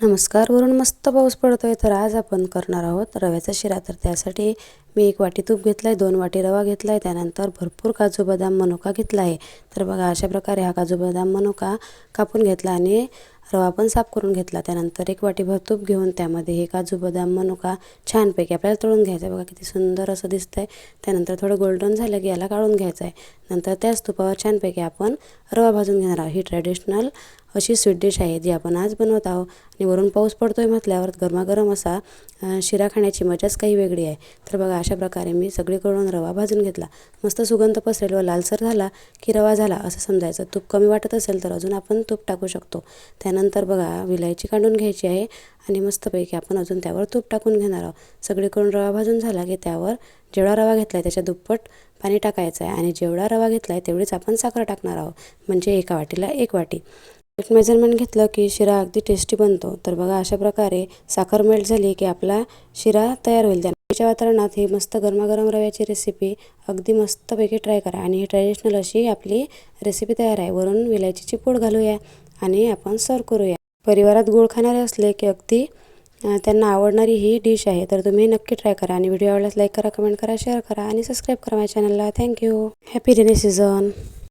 नमस्कार. वरून मस्त पाऊस पडतोय. तर आज आपण करणार आहोत रव्याचा शिरा. तर त्यासाठी मी 1 वाटी तूप घेतलं आहे, 2 वाटी रवा घेतला आहे, त्यानंतर भरपूर काजू बदाम मनुका घेतला आहे. तर बघा अशा प्रकारे हा काजू बदाम मनुका कापून घेतला आणि रवा पण साफ करून घेतला. त्यानंतर 1 वाटीभर तूप घेऊन त्यामध्ये हे काजू बदाम मनुका छानपैकी आपल्याला तळून घ्यायचं आहे. बघा किती सुंदर असं दिसतंय. त्यानंतर थोडं गोल्डन झालं की याला काढून घ्यायचं आहे. नंतर त्याच तुपावर छानपैकी आपण रवा भाजून घेणार आहोत. ही ट्रॅडिशनल अशी स्वीट डिश आहे जी आपण आज बनवत आहोत. आणि वरून पाऊस पडतोय म्हटल्यावर गरमागरम असा शिरा खाण्याची मजाच काही वेगळी आहे. तर बघा अशा प्रकारे मी सगळीकडून रवा भाजून घेतला. मस्त सुगंध पसरेल व लालसर झाला की रवा झाला असं समजायचं. तूप कमी वाटत असेल तर अजून आपण तूप टाकू शकतो. त्यानंतर बघा विलायची काढून घ्यायची आहे आणि मस्तपैकी आपण अजून त्यावर तूप टाकून घेणार आहोत. सगळीकडून रवा भाजून झाला की त्यावर जेवढा रवा घेतला आहे त्याच्या दुप्पट पाणी टाकायचं आहे आणि जेवढा रवा घेतला आहे तेवढीच आपण साखर टाकणार आहोत. म्हणजे एका वाटीला 1 वाटी. मेजरमेंट घेतलं की शिरा अगदी टेस्टी बनतो. तर बघा अशा प्रकारे साखर मेल्ट झाली की आपला शिरा तयार होईल. त्याच्या वातावरणात ही मस्त गरमागरम रव्याची रेसिपी अगदी मस्तपैकी ट्राय करा. आणि ही ट्रॅडिशनल अशी आपली रेसिपी तयार आहे. वरून विलायचीची पूड घालूया आणि आपण सर्व करूया. परिवारात गोड खाणारे असले की अगदी त्यांना आवडणारी ही डिश आहे. तर तुम्ही नक्की ट्राय करा आणि व्हिडिओ आवडल्यास लाईक करा, कमेंट करा, शेअर करा आणि सबस्क्राईब करा माझ्या चॅनलला. थँक्यू. Happy rainy season.